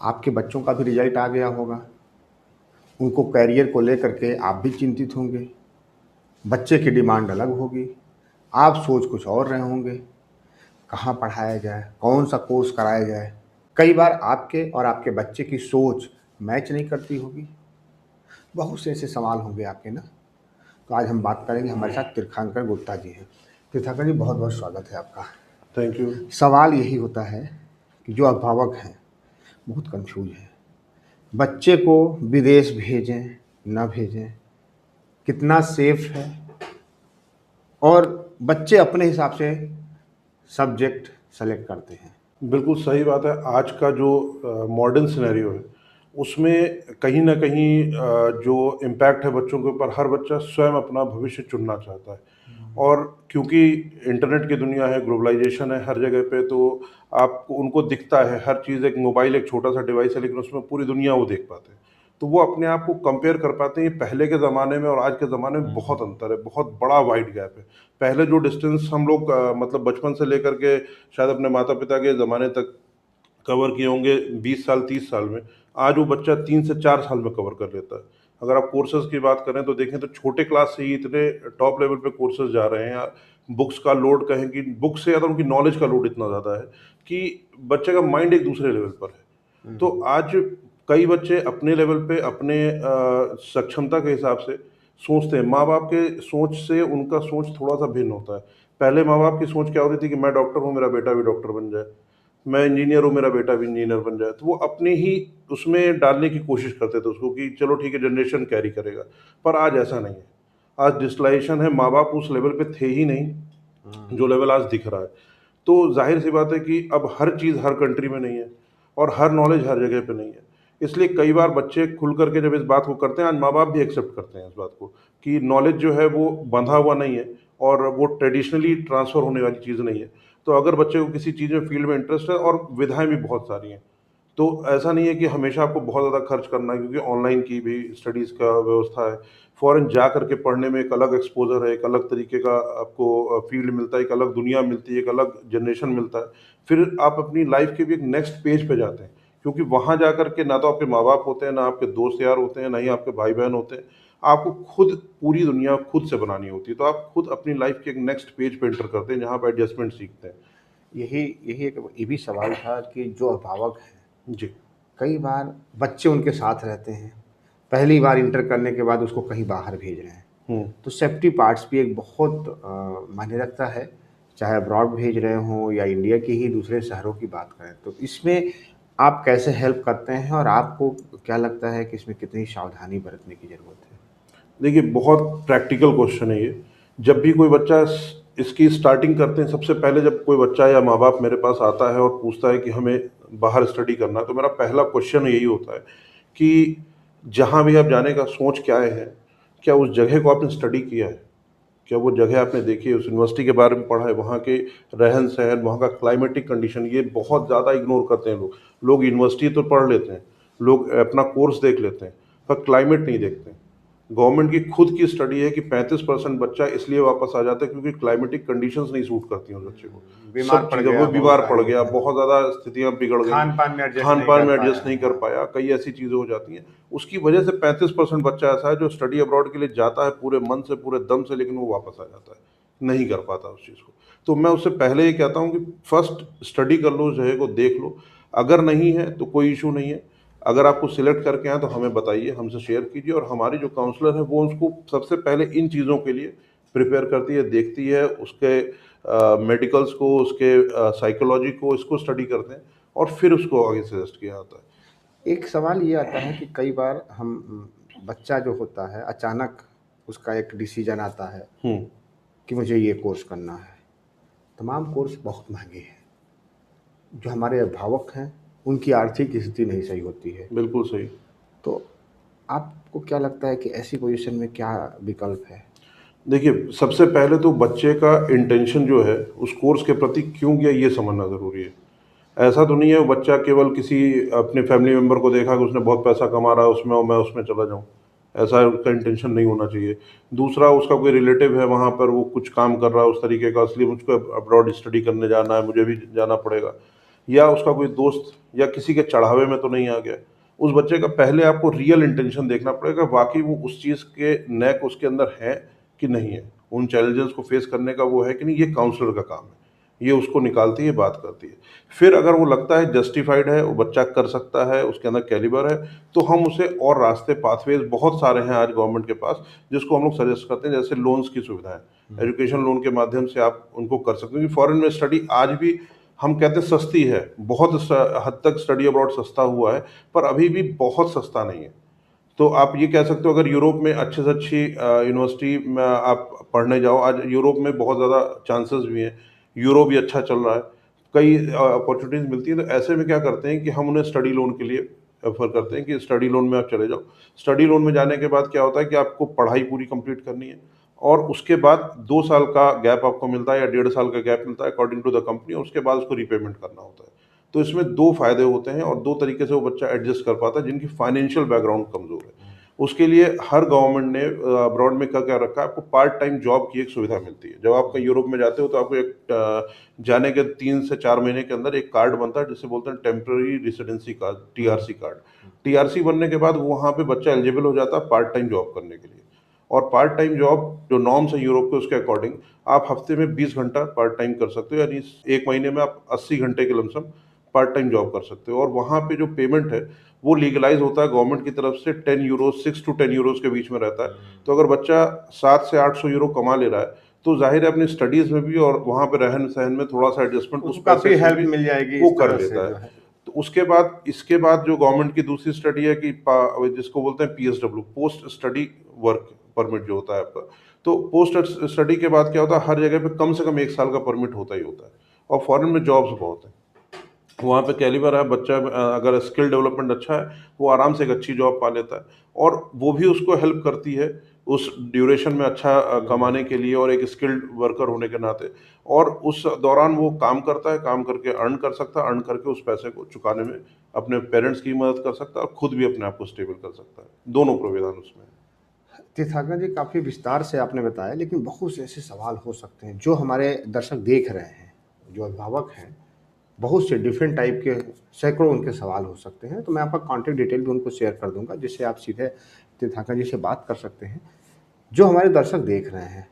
आपके बच्चों का भी रिजल्ट आ गया होगा। उनको करियर को लेकर के आप भी चिंतित होंगे। बच्चे की डिमांड अलग होगी। आप सोच कुछ और रहे होंगे। कहाँ पढ़ाया जाए, कौन सा कोर्स कराया जाए। कई बार आपके और आपके बच्चे की सोच मैच नहीं करती होगी। बहुत से ऐसे सवाल होंगे आपके ना। तो आज हम बात करेंगे, हमारे साथ तीर्थंकर गुप्ता जी हैं। तीर्थंकर जी, बहुत बहुत स्वागत है आपका। Thank you. सवाल यही होता है कि जो अभिभावक हैं बहुत कंफ्यूज हैं। बच्चे को विदेश भेजें ना भेजें, कितना सेफ है, और बच्चे अपने हिसाब से सब्जेक्ट सेलेक्ट करते हैं। बिल्कुल सही बात है। आज का जो मॉडर्न सिनेरियो है उसमें कहीं ना कहीं जो इम्पैक्ट है बच्चों के ऊपर, हर बच्चा स्वयं अपना भविष्य चुनना चाहता है। और क्योंकि इंटरनेट की दुनिया है, ग्लोबलाइजेशन है हर जगह पे, तो आपको उनको दिखता है हर चीज़। एक मोबाइल एक छोटा सा डिवाइस है, लेकिन उसमें पूरी दुनिया वो देख पाते हैं। तो वो अपने आप को कंपेयर कर पाते हैं। पहले के ज़माने में और आज के ज़माने में बहुत अंतर है, बहुत बड़ा वाइड गैप है। पहले जो डिस्टेंस हम लोग मतलब बचपन से लेकर के शायद अपने माता पिता के ज़माने तक कवर किए होंगे 20 साल 30 साल में, आज वो बच्चा 3 से 4 साल में कवर कर लेता है। अगर आप कोर्सेज की बात करें तो देखें तो छोटे क्लास से ही इतने टॉप लेवल पे कोर्सेज जा रहे हैं। बुक्स का लोड, कहें कि बुक से ज़्यादा उनकी नॉलेज का लोड इतना ज़्यादा है कि बच्चे का माइंड एक दूसरे लेवल पर है। तो आज कई बच्चे अपने लेवल पे अपने सक्षमता के हिसाब से सोचते हैं। माँ बाप के सोच से उनका सोच थोड़ा सा भिन्न होता है। पहले माँ बाप की सोच क्या होती थी कि मैं डॉक्टर हूँ, मेरा बेटा भी डॉक्टर बन जाए, मैं इंजीनियर हूँ, मेरा बेटा भी इंजीनियर बन जाए। तो वो अपने ही उसमें डालने की कोशिश करते थे उसको कि चलो ठीक है, जनरेशन कैरी करेगा। पर आज ऐसा नहीं है। आज डिजिटलाइजेशन है, माँ बाप उस लेवल पे थे ही नहीं जो लेवल आज दिख रहा है। तो जाहिर सी बात है कि अब हर चीज़ हर कंट्री में नहीं है और हर नॉलेज हर जगह पे नहीं है। इसलिए कई बार बच्चे खुल करके जब इस बात को करते हैं, आज माँ बाप भी एक्सेप्ट करते हैं इस बात को कि नॉलेज जो है वो बंधा हुआ नहीं है और वो ट्रेडिशनली ट्रांसफ़र होने वाली चीज़ नहीं है। तो अगर बच्चे को किसी चीज़ में फील्ड में इंटरेस्ट है, और विधाएँ भी बहुत सारी हैं, तो ऐसा नहीं है कि हमेशा आपको बहुत ज़्यादा खर्च करना है, क्योंकि ऑनलाइन की भी स्टडीज़ का व्यवस्था है। फ़ॉरेन जा करके पढ़ने में एक अलग एक्सपोज़र है, एक अलग तरीके का आपको फ़ील्ड मिलता है, एक अलग दुनिया मिलती है, एक अलग जनरेशन मिलता है। फिर आप अपनी लाइफ़ के भी एक नेक्स्ट पेज पे जाते हैं, क्योंकि वहाँ जा कर के ना तो आपके माँ-बाप होते हैं, ना आपके दोस्त यार होते हैं, ना ही आपके भाई-बहन होते हैं। आपको खुद पूरी दुनिया खुद से बनानी होती है। तो आप खुद अपनी लाइफ़ के एक नेक्स्ट पेज पे एंटर करते हैं, जहाँ आप एडजस्टमेंट सीखते हैं। यही यही एक ये भी सवाल था कि जो अभिभावक हैं, जी। कई बार बच्चे उनके साथ रहते हैं, पहली बार इंटर करने के बाद उसको कहीं बाहर भेज रहे हैं। हुँ। तो सेफ्टी पार्ट्स भी एक बहुत मायने रखता है, चाहे अब्रॉड भेज रहे हों या इंडिया के ही दूसरे शहरों की बात करें। तो इसमें आप कैसे हेल्प करते हैं, और आपको क्या लगता है कि इसमें कितनी सावधानी बरतने की ज़रूरत है? देखिए, बहुत प्रैक्टिकल क्वेश्चन है ये। जब भी कोई बच्चा इसकी स्टार्टिंग करते हैं, सबसे पहले जब कोई बच्चा या माँ बाप मेरे पास आता है और पूछता है कि हमें बाहर स्टडी करना है, तो मेरा पहला क्वेश्चन यही होता है कि जहाँ भी आप जाने का सोच क्या है, क्या उस जगह को आपने स्टडी किया है? क्या वो जगह आपने देखी है, उस यूनिवर्सिटी के बारे में पढ़ा है, वहाँ के रहन सहन, वहाँ का क्लाइमेटिक कंडीशन, ये बहुत ज़्यादा इग्नोर करते हैं लोग। लोग यूनिवर्सिटी तो पढ़ लेते हैं, लोग अपना कोर्स देख लेते हैं, पर क्लाइमेट नहीं देखते हैं। गवर्नमेंट की खुद की स्टडी है कि 35% बच्चा इसलिए वापस आ जाता है क्योंकि क्लाइमेटिक कंडीशंस नहीं सूट करती हैं उस बच्चे को। बीमार सब पड़ चीज़ें, गया, वो बहुत बीमार पड़ सारी गया, हैं। बहुत ज़्यादा स्थितियाँ बिगड़ गई, खान-पान में एडजस्ट नहीं खान-पान कर में पाया। एडजस्ट नहीं कर हाँ। पाया, कई ऐसी चीज़ें हो जाती हैं। उसकी वजह से 35% बच्चा ऐसा है जो स्टडी अब्रॉड के लिए जाता है पूरे मन से, पूरे दम से, लेकिन वो वापस आ जाता है, नहीं कर पाता उस चीज़ को। तो मैं उससे पहले ये कहता हूँ कि फर्स्ट स्टडी कर लो, उस जगह को देख लो। अगर नहीं है तो कोई इश्यू नहीं है। अगर आपको सिलेक्ट करके आएँ तो हमें बताइए, हमसे शेयर कीजिए, और हमारी जो काउंसलर है वो उसको सबसे पहले इन चीज़ों के लिए प्रिपेयर करती है, देखती है, उसके मेडिकल्स को, उसके साइकोलॉजी को, इसको स्टडी करते हैं और फिर उसको आगे सजेस्ट किया जाता है। एक सवाल ये आता है कि कई बार हम बच्चा जो होता है अचानक उसका एक डिसीजन आता है हुँ। कि मुझे ये कोर्स करना है। तमाम कोर्स बहुत महँगे हैं। जो हमारे अभिभावक हैं, उनकी आर्थिक स्थिति नहीं सही होती है। बिल्कुल सही। तो आपको क्या लगता है कि ऐसी पोज़ीशन में क्या विकल्प है? देखिए, सबसे पहले तो बच्चे का इंटेंशन जो है, उस कोर्स के प्रति क्यों गया, ये समझना ज़रूरी है। ऐसा तो नहीं है वो बच्चा केवल किसी अपने फैमिली मेंबर को देखा कि उसने बहुत पैसा कमा रहा है उसमें, और मैं उसमें चला जाऊँ। ऐसा उसका इंटेंशन नहीं होना चाहिए। दूसरा, उसका कोई रिलेटिव है वहाँ पर, वो कुछ काम कर रहा है उस तरीके का, इसलिए मुझको अब्रॉड स्टडी करने जाना है, मुझे भी जाना पड़ेगा। या उसका कोई दोस्त या किसी के चढ़ावे में तो नहीं आ गया। उस बच्चे का पहले आपको रियल इंटेंशन देखना पड़ेगा, वाकई वो उस चीज़ के नैक उसके अंदर है कि नहीं है, उन चैलेंजेस को फेस करने का वो है कि नहीं, ये काउंसलर का काम है, ये उसको निकालती है, बात करती है। फिर अगर वो लगता है जस्टिफाइड है, वो बच्चा कर सकता है, उसके अंदर कैलिबर है, तो हम उसे और रास्ते, पाथवेज बहुत सारे हैं आज गवर्नमेंट के पास, जिसको हम लोग सजेस्ट करते हैं, जैसे लोन्स की सुविधाएं, एजुकेशन लोन के माध्यम से आप उनको कर सकते हो, क्योंकि फॉरेन में स्टडी आज भी हम कहते हैं सस्ती है, बहुत हद तक स्टडी अब्रॉड सस्ता हुआ है, पर अभी भी बहुत सस्ता नहीं है। तो आप ये कह सकते हो, अगर यूरोप में अच्छे से अच्छी यूनिवर्सिटी में आप पढ़ने जाओ, आज यूरोप में बहुत ज़्यादा चांसेस भी हैं, यूरो भी अच्छा चल रहा है, कई अपॉर्चुनिटीज़ मिलती हैं। तो ऐसे में क्या करते हैं कि हम उन्हें स्टडी लोन के लिए रेफर करते हैं कि स्टडी लोन में आप चले जाओ। स्टडी लोन में जाने के बाद क्या होता है कि आपको पढ़ाई पूरी कंप्लीट करनी है, और उसके बाद 2 साल का गैप आपको मिलता है या 1.5 साल का गैप मिलता है अकॉर्डिंग टू द कंपनी, और उसके बाद उसको रीपेमेंट करना होता है। तो इसमें 2 फ़ायदे होते हैं और 2 तरीके से वो बच्चा एडजस्ट कर पाता है जिनकी फाइनेंशियल बैकग्राउंड कमज़ोर है। उसके लिए हर गवर्नमेंट ने अब्रॉड में क्या रखा है, आपको पार्ट टाइम जॉब की एक सुविधा मिलती है। जब आप कहीं यूरोप में जाते हो तो आपको एक जाने के 3 से 4 महीने के अंदर एक कार्ड बनता है, जिसे बोलते हैं temporary residency card, TRC card. TRC बनने के बाद वहाँ पे बच्चा एलिजिबल हो जाता है पार्ट टाइम जॉब करने के लिए। और पार्ट टाइम जॉब जो नॉर्म्स है यूरोप के, उसके अकॉर्डिंग आप हफ्ते में 20 घंटा पार्ट टाइम कर सकते हो, यानी 1 महीने में आप 80 घंटे के लमसम पार्ट टाइम जॉब कर सकते हो। और वहाँ पे जो पेमेंट है वो लीगलाइज होता है गवर्नमेंट की तरफ से, 10 यूरो, 6 टू 10 यूरोज के बीच में रहता है। तो अगर बच्चा 7 से 800 यूरो कमा ले रहा है, तो जाहिर है अपनी स्टडीज में भी और वहाँ पे रहन सहन में थोड़ा सा एडजस्टमेंट उस उसको पैसे काफ़ी से हेल्प भी मिल जाएगी वो इस कर तरह से लेता जो है। है। तो उसके बाद, इसके बाद जो गवर्नमेंट की दूसरी स्टडी है कि जिसको बोलते हैं PSW, post study work permit जो होता है आपका। तो पोस्ट स्टडी के बाद क्या होता है, हर जगह पे कम से कम 1 साल का परमिट होता ही होता है। और फॉरेन में जॉब्स बहुत हैं, वहाँ पे कैलिबर है, बच्चा अगर स्किल डेवलपमेंट अच्छा है, वो आराम से एक अच्छी जॉब पा लेता है, और वो भी उसको हेल्प करती है उस ड्यूरेशन में अच्छा कमाने के लिए, और एक स्किल्ड वर्कर होने के नाते। और उस दौरान वो काम करता है, काम करके अर्न कर सकता है, अर्न करके उस पैसे को चुकाने में अपने पेरेंट्स की मदद कर सकता है और खुद भी अपने आप को स्टेबल कर सकता है। दोनों प्रावधान उसमें हैं। तीर्थागन जी, काफ़ी विस्तार से आपने बताया, लेकिन बहुत से ऐसे सवाल हो सकते हैं जो हमारे दर्शक देख रहे हैं, जो अभिभावक हैं, बहुत से डिफरेंट टाइप के सैकड़ों उनके सवाल हो सकते हैं। तो मैं आपका कॉन्टैक्ट डिटेल भी उनको शेयर कर दूंगा, जिससे आप सीधे तीर्थागन जी से बात कर सकते हैं। जो हमारे दर्शक देख रहे हैं,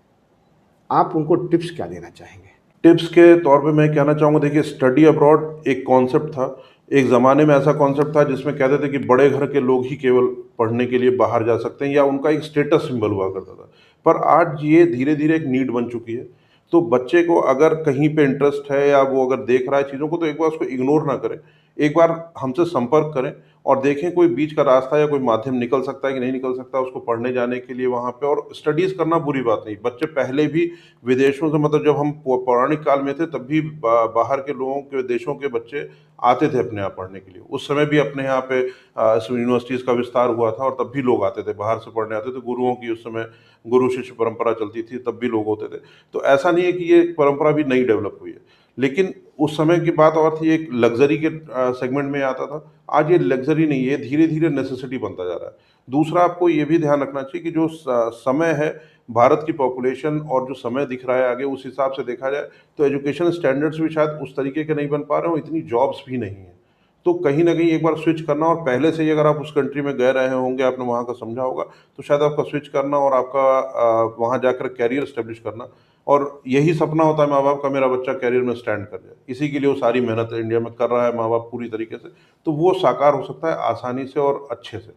आप उनको टिप्स क्या देना चाहेंगे? टिप्स के तौर पे मैं कहना चाहूँगा, देखिए स्टडी अब्रॉड एक कॉन्सेप्ट था, एक ज़माने में ऐसा कॉन्सेप्ट था जिसमें कहते थे कि बड़े घर के लोग ही केवल पढ़ने के लिए बाहर जा सकते हैं, या उनका एक स्टेटस सिंबल हुआ करता था। पर आज ये धीरे धीरे एक नीड बन चुकी है। तो बच्चे को अगर कहीं पे इंटरेस्ट है या वो अगर देख रहा है चीज़ों को, तो एक बार उसको इग्नोर ना करें, एक बार हमसे संपर्क करें और देखें कोई बीच का रास्ता या कोई माध्यम निकल सकता है कि नहीं निकल सकता उसको पढ़ने जाने के लिए वहाँ पे। और स्टडीज़ करना बुरी बात नहीं, बच्चे पहले भी विदेशों से, मतलब जब हम पौराणिक काल में थे तब भी बाहर के लोगों के देशों के बच्चे आते थे अपने यहाँ पढ़ने के लिए। उस समय भी अपने यहाँ पे यूनिवर्सिटीज़ का विस्तार हुआ था और तब भी लोग आते थे, बाहर से पढ़ने आते थे। गुरुओं की उस समय गुरु शिष्य परंपरा चलती थी, तब भी लोग होते थे। तो ऐसा नहीं है कि ये परंपरा भी नई डेवलप हुई है, लेकिन उस समय की बात और थी, एक लग्जरी के सेगमेंट में आता था। आज ये लग्जरी नहीं है, धीरे धीरे नेसेसिटी बनता जा रहा है। दूसरा, आपको ये भी ध्यान रखना चाहिए कि जो समय है, भारत की पॉपुलेशन और जो समय दिख रहा है आगे, उस हिसाब से देखा जाए तो एजुकेशन स्टैंडर्ड्स भी शायद उस तरीके के नहीं बन पा रहे हो, इतनी जॉब्स भी नहीं है। तो कहीं न कहीं एक बार स्विच करना, और पहले से ही अगर आप उस कंट्री में गए रहे होंगे, आपने वहाँ का समझा होगा, तो शायद आपका स्विच करना और आपका वहाँ जाकर करियर एस्टेब्लिश करना, और यही सपना होता है माँ-बाप का, मेरा बच्चा करियर में स्टैंड कर जाए। इसी के लिए वो सारी मेहनत इंडिया में कर रहा है माँ-बाप पूरी तरीके से, तो वो साकार हो सकता है आसानी से और अच्छे से।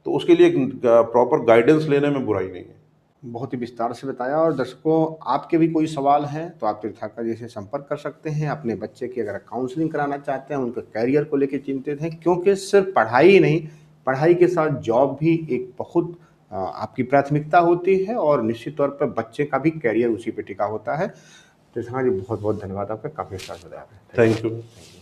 तो उसके लिए एक प्रॉपर गाइडेंस लेने में बुराई नहीं है। बहुत ही विस्तार से बताया। और दर्शकों, आपके भी कोई सवाल हैं तो आप तीर्थाकर जी से संपर्क कर सकते हैं। अपने बच्चे की अगर काउंसलिंग कराना चाहते हैं, उनके करियर को लेकर चिंतित हैं, क्योंकि सिर्फ पढ़ाई ही नहीं, पढ़ाई के साथ जॉब भी एक बहुत आपकी प्राथमिकता होती है, और निश्चित तौर पर बच्चे का भी करियर उसी पे टिका होता है। तीर्थाकर जी, बहुत बहुत धन्यवाद आपका, काफ़ी विस्तार से बताया आपने। Thank you. Thank you.